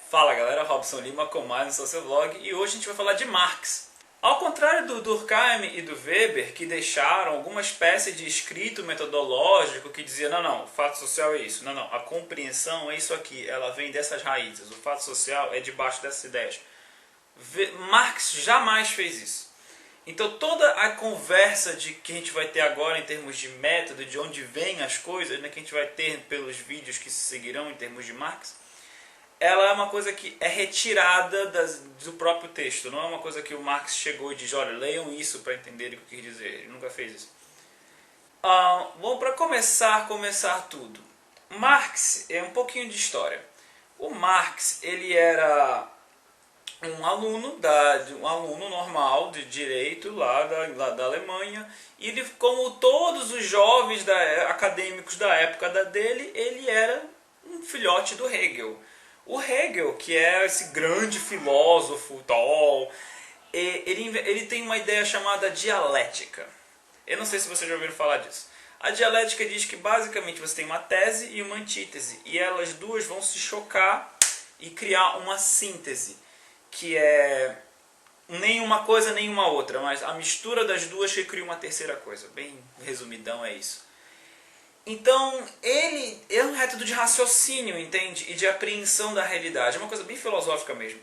Fala galera, Robson Lima com mais um Sociovlog e hoje a gente vai falar de Marx. Ao contrário do Durkheim e do Weber, que deixaram alguma espécie de escrito metodológico que dizia não, o fato social é isso, não, a compreensão é isso aqui, ela vem dessas raízes, o fato social é debaixo dessas ideias. Marx jamais fez isso. Então toda a conversa que a gente vai ter agora em termos de método, de onde vêm as coisas, né, que a gente vai ter pelos vídeos que se seguirão em termos de Marx, ela é uma coisa que é retirada do próprio texto. Não é uma coisa que o Marx chegou e diz, olha, leiam isso para entenderem o que eu quis dizer. Ele nunca fez isso. Bom, para começar tudo. Marx é um pouquinho de história. O Marx, ele era um aluno normal de direito lá da Alemanha, e ele, como todos os jovens acadêmicos da época dele, ele era um filhote do Hegel. O Hegel, que é esse grande filósofo tal, ele tem uma ideia chamada dialética. Eu não sei se vocês já ouviram falar disso. A dialética diz que basicamente você tem uma tese e uma antítese, e elas duas vão se chocar e criar uma síntese, que é nem uma coisa nem uma outra, mas a mistura das duas que cria uma terceira coisa. Bem resumidão é isso. Então, ele é um método de raciocínio, entende? E de apreensão da realidade. É uma coisa bem filosófica mesmo.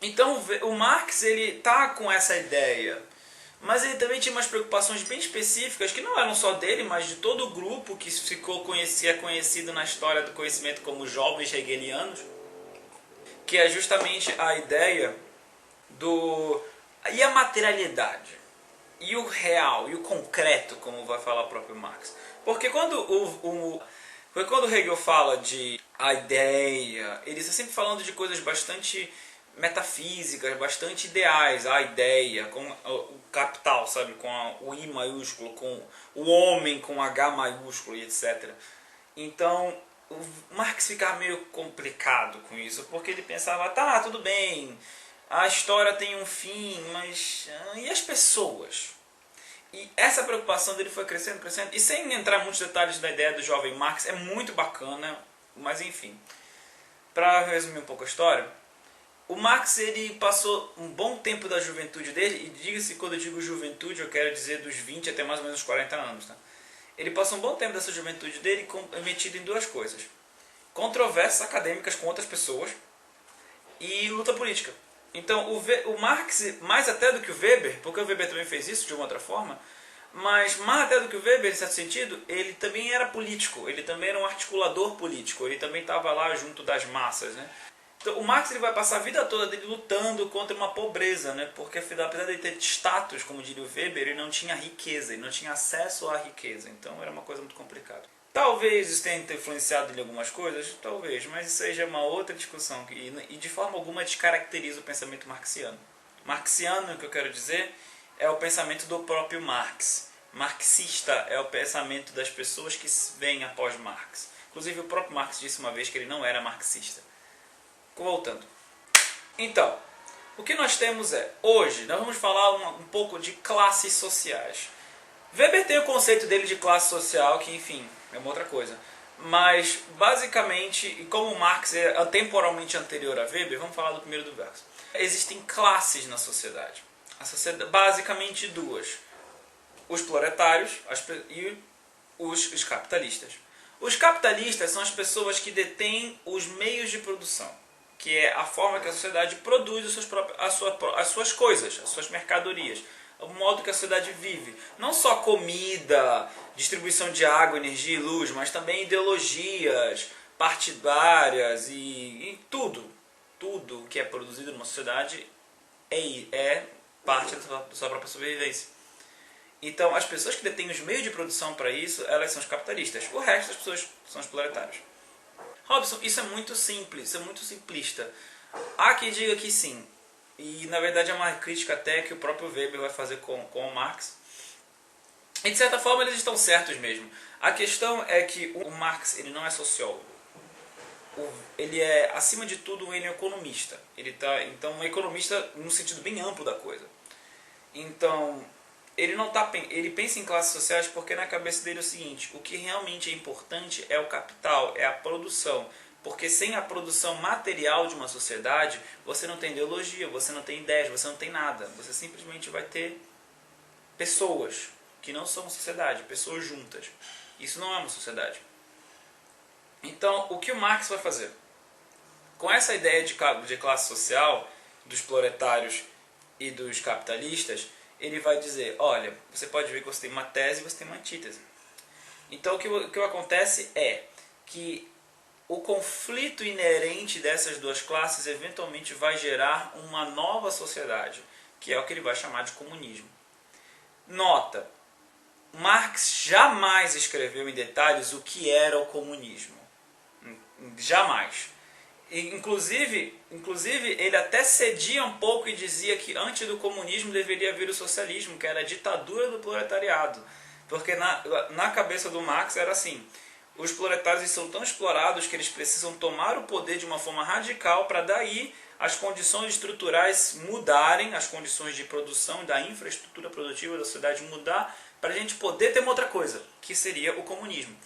Então, o Marx, ele tá com essa ideia. Mas ele também tinha umas preocupações bem específicas, que não eram só dele, mas de todo o grupo que é conhecido na história do conhecimento como jovens hegelianos, que é justamente a ideia e a materialidade, e o real, e o concreto, como vai falar o próprio Marx. Porque quando o Hegel fala de a ideia, ele está sempre falando de coisas bastante metafísicas, bastante ideais. A ideia, com o capital, sabe? Com o I maiúsculo, com o homem com H maiúsculo e etc. Então, o Marx ficava meio complicado com isso, porque ele pensava, tá, tudo bem, a história tem um fim, mas e as pessoas? E essa preocupação dele foi crescendo, e sem entrar em muitos detalhes da ideia do jovem Marx, é muito bacana, mas enfim. Para resumir um pouco a história, o Marx ele passou um bom tempo da juventude dele, e diga-se, quando eu digo juventude, eu quero dizer dos 20 até mais ou menos 40 anos. Tá? Ele passou um bom tempo dessa juventude dele metido em duas coisas. Controvérsias acadêmicas com outras pessoas e luta política. Então o Marx, mais até do que o Weber, porque o Weber também fez isso de uma outra forma, mas mais até do que o Weber, em certo sentido, ele também era político, ele também era um articulador político, ele também estava lá junto das massas. Né? Então o Marx ele vai passar a vida toda dele lutando contra uma pobreza, né? Porque apesar de ele ter status, como diria o Weber, ele não tinha riqueza, ele não tinha acesso à riqueza, então era uma coisa muito complicada. Talvez isso tenha influenciado em algumas coisas, talvez, mas isso aí já é uma outra discussão e de forma alguma descaracteriza o pensamento marxiano. Marxiano, o que eu quero dizer, é o pensamento do próprio Marx. Marxista é o pensamento das pessoas que vêm após Marx. Inclusive o próprio Marx disse uma vez que ele não era marxista. Voltando. Então, o que nós temos hoje nós vamos falar um pouco de classes sociais. Weber tem o conceito dele de classe social, que enfim, é uma outra coisa. Mas, basicamente, e como Marx é temporalmente anterior a Weber, vamos falar do primeiro do verso. Existem classes na sociedade. Basicamente duas. Os proletários e os capitalistas. Os capitalistas são as pessoas que detêm os meios de produção, que é a forma que a sociedade produz as suas coisas, as suas mercadorias. O modo que a sociedade vive. Não só comida, distribuição de água, energia e luz, mas também ideologias partidárias e tudo. Tudo que é produzido numa sociedade é parte da sua própria sobrevivência. Então, as pessoas que detêm os meios de produção para isso, elas são os capitalistas. O resto das pessoas são os proletários. Robson, isso é muito simples, isso é muito simplista. Há quem diga que sim. E na verdade é uma crítica até que o próprio Weber vai fazer com o Marx. E de certa forma eles estão certos mesmo. A questão é que o Marx ele não é sociólogo. Ele é, acima de tudo, ele é um economista. Então, um economista no sentido bem amplo da coisa. Então, ele pensa em classes sociais porque na cabeça dele é o seguinte: o que realmente é importante é o capital, é a produção. Porque sem a produção material de uma sociedade, você não tem ideologia, você não tem ideias, você não tem nada. Você simplesmente vai ter pessoas que não são sociedade, pessoas juntas. Isso não é uma sociedade. Então, o que o Marx vai fazer? Com essa ideia de classe social, dos proletários e dos capitalistas, ele vai dizer, olha, você pode ver que você tem uma tese e você tem uma antítese. Então, o que acontece é que o conflito inerente dessas duas classes eventualmente vai gerar uma nova sociedade, que é o que ele vai chamar de comunismo. Nota, Marx jamais escreveu em detalhes o que era o comunismo. Jamais. Inclusive, ele até cedia um pouco e dizia que antes do comunismo deveria vir o socialismo, que era a ditadura do proletariado. Porque na cabeça do Marx era assim, os proletários são tão explorados que eles precisam tomar o poder de uma forma radical para daí as condições estruturais mudarem, as condições de produção da infraestrutura produtiva da sociedade mudar, para a gente poder ter uma outra coisa, que seria o comunismo.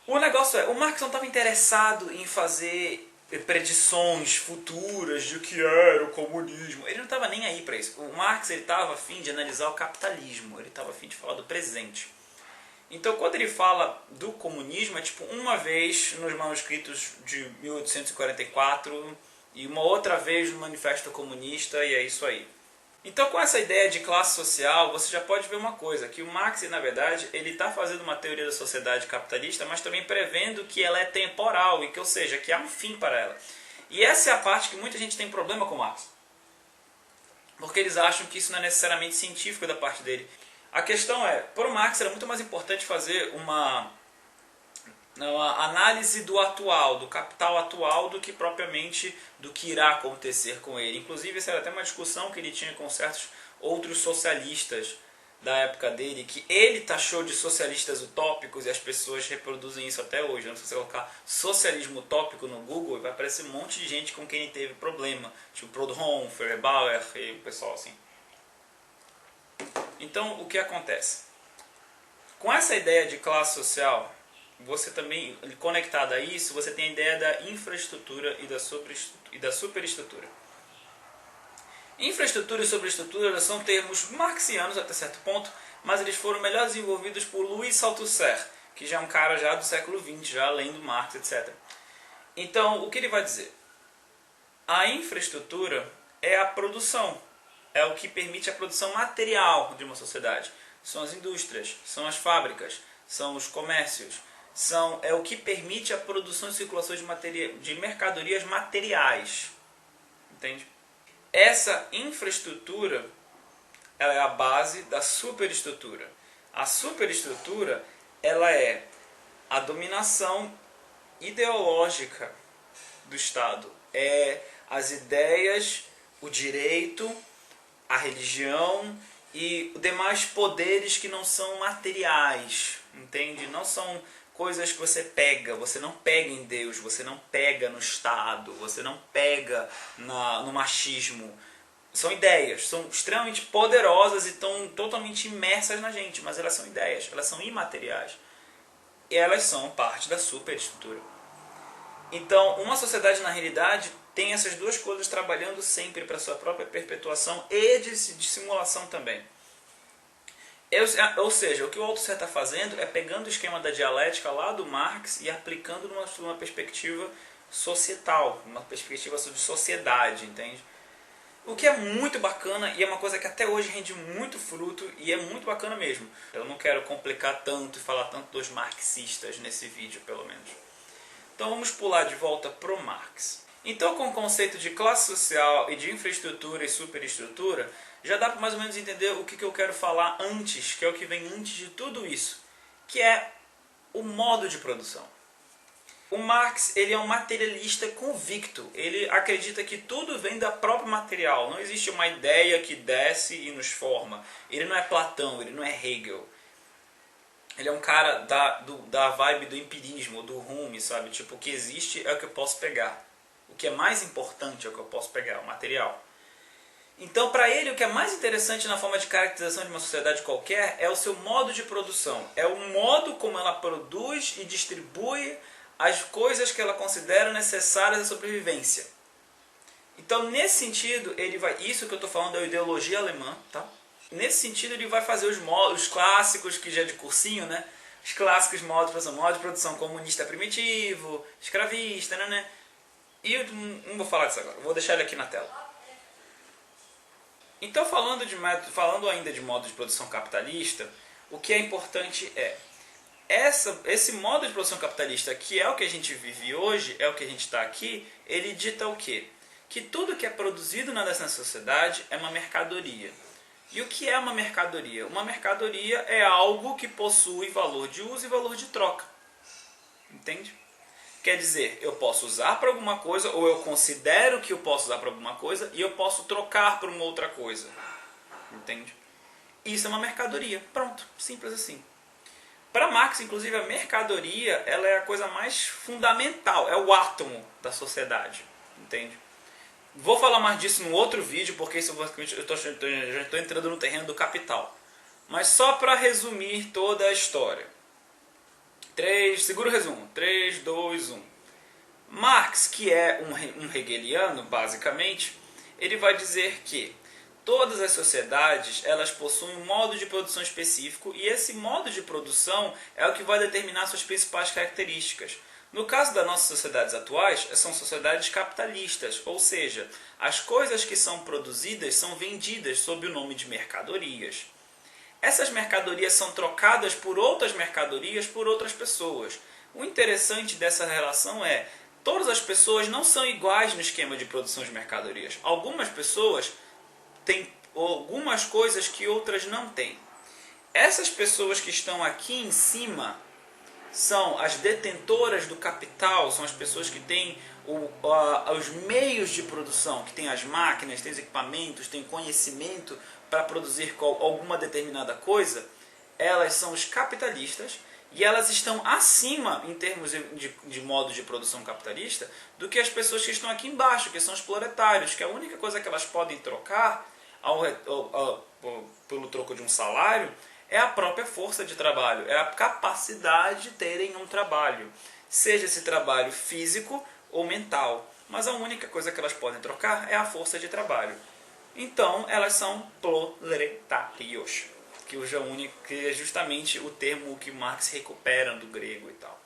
O negócio é, o Marx não estava interessado em fazer predições futuras de o que era o comunismo. Ele não estava nem aí para isso. O Marx estava a fim de analisar o capitalismo, ele estava a fim de falar do presente. Então, quando ele fala do comunismo, é tipo uma vez nos manuscritos de 1844 e uma outra vez no Manifesto Comunista, e é isso aí. Então, com essa ideia de classe social, você já pode ver uma coisa, que o Marx, na verdade, ele está fazendo uma teoria da sociedade capitalista, mas também prevendo que ela é temporal, e que, ou seja, que há um fim para ela. E essa é a parte que muita gente tem problema com o Marx. Porque eles acham que isso não é necessariamente científico da parte dele. A questão é, para o Marx era muito mais importante fazer uma análise do atual, do capital atual, do que propriamente do que irá acontecer com ele. Inclusive, essa era até uma discussão que ele tinha com certos outros socialistas da época dele, que ele taxou de socialistas utópicos e as pessoas reproduzem isso até hoje. Se você colocar socialismo utópico no Google, vai aparecer um monte de gente com quem ele teve problema, tipo Proudhon, Feuerbauer e o pessoal assim. Então, o que acontece? Com essa ideia de classe social, você também, conectado a isso, você tem a ideia da infraestrutura e da superestrutura. Infraestrutura e superestrutura são termos marxianos até certo ponto, mas eles foram melhor desenvolvidos por Louis Althusser, que já é um cara já do século XX, já além do Marx, etc. Então, o que ele vai dizer? A infraestrutura é a produção, é o que permite a produção material de uma sociedade. São as indústrias, são as fábricas, são os comércios, é o que permite a produção e circulação de mercadorias materiais. Entende? Essa infraestrutura ela é a base da superestrutura. A superestrutura ela é a dominação ideológica do Estado. É as ideias, o direito, a religião e os demais poderes que não são materiais, entende? Não são coisas que você não pega em Deus, você não pega no Estado, você não pega no machismo. São ideias, são extremamente poderosas e estão totalmente imersas na gente, mas elas são ideias, elas são imateriais. E elas são parte da superestrutura. Então, uma sociedade, na realidade, tem essas duas coisas trabalhando sempre para sua própria perpetuação e de simulação também. Ou seja, o que o Althusser está fazendo é pegando o esquema da dialética lá do Marx e aplicando numa perspectiva societal, uma perspectiva de sociedade, entende? O que é muito bacana e é uma coisa que até hoje rende muito fruto e é muito bacana mesmo. Eu não quero complicar tanto e falar tanto dos marxistas nesse vídeo, pelo menos. Então vamos pular de volta para o Marx. Então, com o conceito de classe social e de infraestrutura e superestrutura, já dá para mais ou menos entender o que eu quero falar antes, que é o que vem antes de tudo isso, que é o modo de produção. O Marx ele é um materialista convicto, ele acredita que tudo vem da própria material, não existe uma ideia que desce e nos forma. Ele não é Platão, ele não é Hegel. Ele é um cara da vibe do empirismo, do Hume, sabe? Tipo, o que existe é o que eu posso pegar. O que é mais importante é o que eu posso pegar, o material. Então, para ele, o que é mais interessante na forma de caracterização de uma sociedade qualquer é o seu modo de produção. É o modo como ela produz e distribui as coisas que ela considera necessárias à sobrevivência. Então, nesse sentido, ele vai... Isso que eu estou falando é a ideologia alemã, tá? Nesse sentido, ele vai fazer os clássicos, que já é de cursinho, né? Os clássicos modo de produção comunista primitivo, escravista, né? E eu não vou falar disso agora, vou deixar ele aqui na tela. Então, falando ainda de modo de produção capitalista, o que é importante é esse modo de produção capitalista, que é o que a gente vive hoje, é o que a gente está aqui, ele dita o quê? Que tudo que é produzido nessa sociedade é uma mercadoria. E o que é uma mercadoria? Uma mercadoria é algo que possui valor de uso e valor de troca. Entende? Quer dizer, eu posso usar para alguma coisa, ou eu considero que eu posso usar para alguma coisa, e eu posso trocar por uma outra coisa. Entende? Isso é uma mercadoria. Pronto, simples assim. Para Marx, inclusive, a mercadoria ela é a coisa mais fundamental, é o átomo da sociedade. Entende? Vou falar mais disso no outro vídeo, porque isso eu já estou entrando no terreno do capital. Mas só para resumir toda a história. Segura o resumo. 3, 2, 1. Marx, que é um hegeliano, basicamente, ele vai dizer que todas as sociedades elas possuem um modo de produção específico e esse modo de produção é o que vai determinar suas principais características. No caso das nossas sociedades atuais, são sociedades capitalistas, ou seja, as coisas que são produzidas são vendidas sob o nome de mercadorias. Essas mercadorias são trocadas por outras mercadorias por outras pessoas. O interessante dessa relação é todas as pessoas não são iguais no esquema de produção de mercadorias. Algumas pessoas têm algumas coisas que outras não têm. Essas pessoas que estão aqui em cima são as detentoras do capital, são as pessoas que têm os meios de produção, que têm as máquinas, têm os equipamentos, têm conhecimento para produzir alguma determinada coisa. Elas são os capitalistas e elas estão acima, em termos de modo de produção capitalista, do que as pessoas que estão aqui embaixo, que são os proletários, que a única coisa que elas podem trocar pelo troco de um salário é a própria força de trabalho, é a capacidade de terem um trabalho, seja esse trabalho físico ou mental. Mas a única coisa que elas podem trocar é a força de trabalho. Então, elas são proletários, que é justamente o termo que Marx recupera do grego e tal.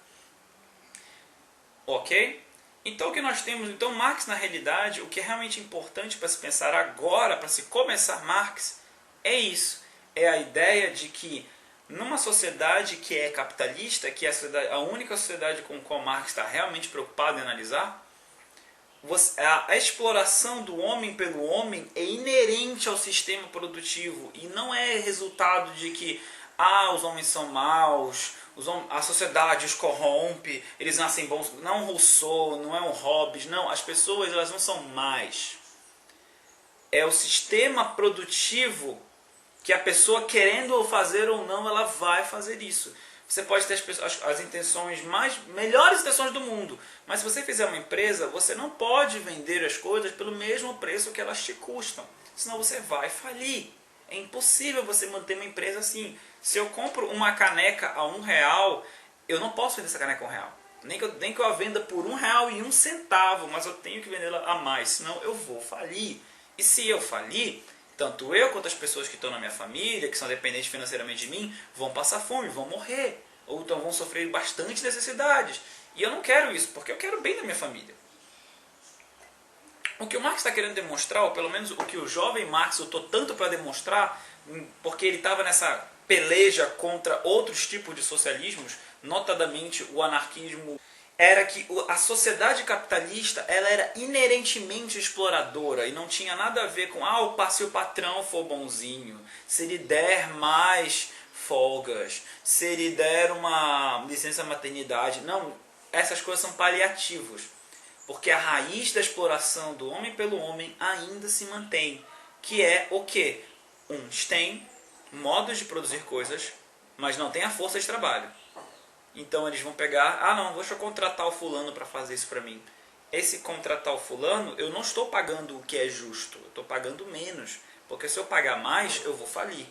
Ok? Então, o que nós temos? Então, Marx, na realidade, o que é realmente importante para se pensar agora, para se começar Marx, é isso. É a ideia de que numa sociedade que é capitalista, que é a única sociedade com a qual Marx está realmente preocupado em analisar, a exploração do homem pelo homem é inerente ao sistema produtivo e não é resultado de que os homens são maus, a sociedade os corrompe, eles nascem bons. Não Rousseau, não é um Hobbes, não, as pessoas elas não são más. É o sistema produtivo que a pessoa, querendo fazer ou não, ela vai fazer isso. Você pode ter as intenções melhores intenções do mundo, mas se você fizer uma empresa, você não pode vender as coisas pelo mesmo preço que elas te custam, senão você vai falir. É impossível você manter uma empresa assim. Se eu compro uma caneca a R$1, eu não posso vender essa caneca a R$1. Nem que eu a venda por R$1,01, mas eu tenho que vendê-la a mais, senão eu vou falir. E se eu falir, tanto eu quanto as pessoas que estão na minha família, que são dependentes financeiramente de mim, vão passar fome, vão morrer. Ou então vão sofrer bastante necessidades. E eu não quero isso, porque eu quero o bem da minha família. O que o Marx está querendo demonstrar, ou pelo menos o que o jovem Marx lutou tanto para demonstrar, porque ele estava nessa peleja contra outros tipos de socialismos, notadamente o anarquismo, era que a sociedade capitalista ela era inerentemente exploradora e não tinha nada a ver com se o patrão for bonzinho, se ele der mais folgas, se ele der uma licença maternidade. Não, essas coisas são paliativos, porque a raiz da exploração do homem pelo homem ainda se mantém, que é o quê? Uns têm modos de produzir coisas, mas não tem a força de trabalho. Então eles vão pegar, não, deixa eu contratar o fulano para fazer isso para mim. Esse contratar o fulano, eu não estou pagando o que é justo, eu estou pagando menos. Porque se eu pagar mais, eu vou falir.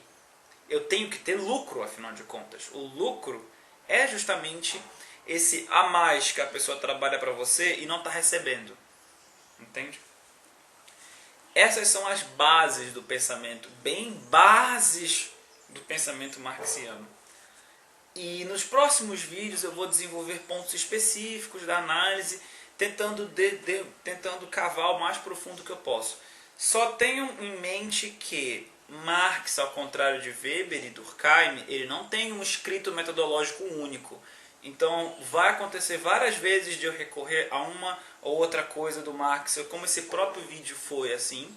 Eu tenho que ter lucro, afinal de contas. O lucro é justamente esse a mais que a pessoa trabalha para você e não está recebendo. Entende? Essas são as bases do pensamento, bem bases do pensamento marxiano. E nos próximos vídeos eu vou desenvolver pontos específicos da análise, tentando cavar o mais profundo que eu posso. Só tenham em mente que Marx, ao contrário de Weber e Durkheim, ele não tem um escrito metodológico único. Então vai acontecer várias vezes de eu recorrer a uma ou outra coisa do Marx, como esse próprio vídeo foi assim.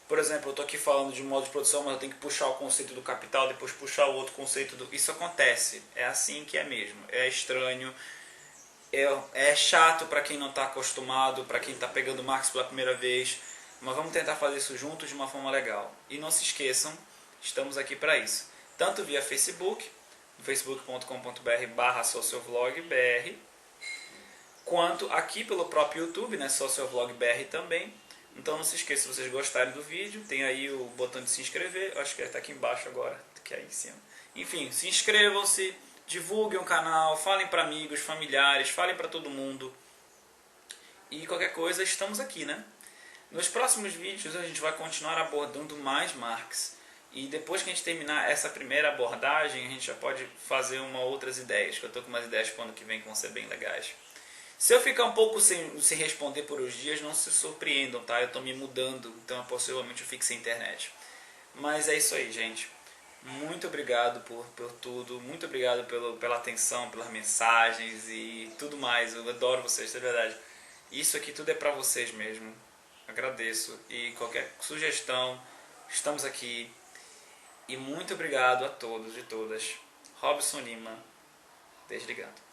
Por exemplo, eu estou aqui falando de modo de produção, mas eu tenho que puxar o conceito do capital, depois puxar o outro conceito do... Isso acontece, é assim que é mesmo, é estranho, é chato para quem não está acostumado, para quem está pegando Marx pela primeira vez, mas vamos tentar fazer isso juntos de uma forma legal. E não se esqueçam, estamos aqui para isso, tanto via Facebook, facebook.com.br/sociovlogbr, quanto aqui pelo próprio YouTube, né, sociovlogbr também. Então não se esqueça, se vocês gostarem do vídeo, tem aí o botão de se inscrever, acho que está aqui embaixo agora, que é aí em cima. Enfim, se inscrevam-se, divulguem o canal, falem para amigos, familiares, falem para todo mundo. E qualquer coisa, estamos aqui, né? Nos próximos vídeos a gente vai continuar abordando mais Marx. E depois que a gente terminar essa primeira abordagem, a gente já pode fazer outras ideias, que eu estou com umas ideias para o ano que vem que vão ser bem legais. Se eu ficar um pouco sem responder por uns dias, não se surpreendam, tá? Eu estou me mudando, então possivelmente eu fique sem internet. Mas é isso aí, gente. Muito obrigado por tudo, muito obrigado pela atenção, pelas mensagens e tudo mais. Eu adoro vocês, é verdade. Isso aqui tudo é para vocês mesmo. Agradeço. E qualquer sugestão, estamos aqui. E muito obrigado a todos e todas. Robson Lima, desligado.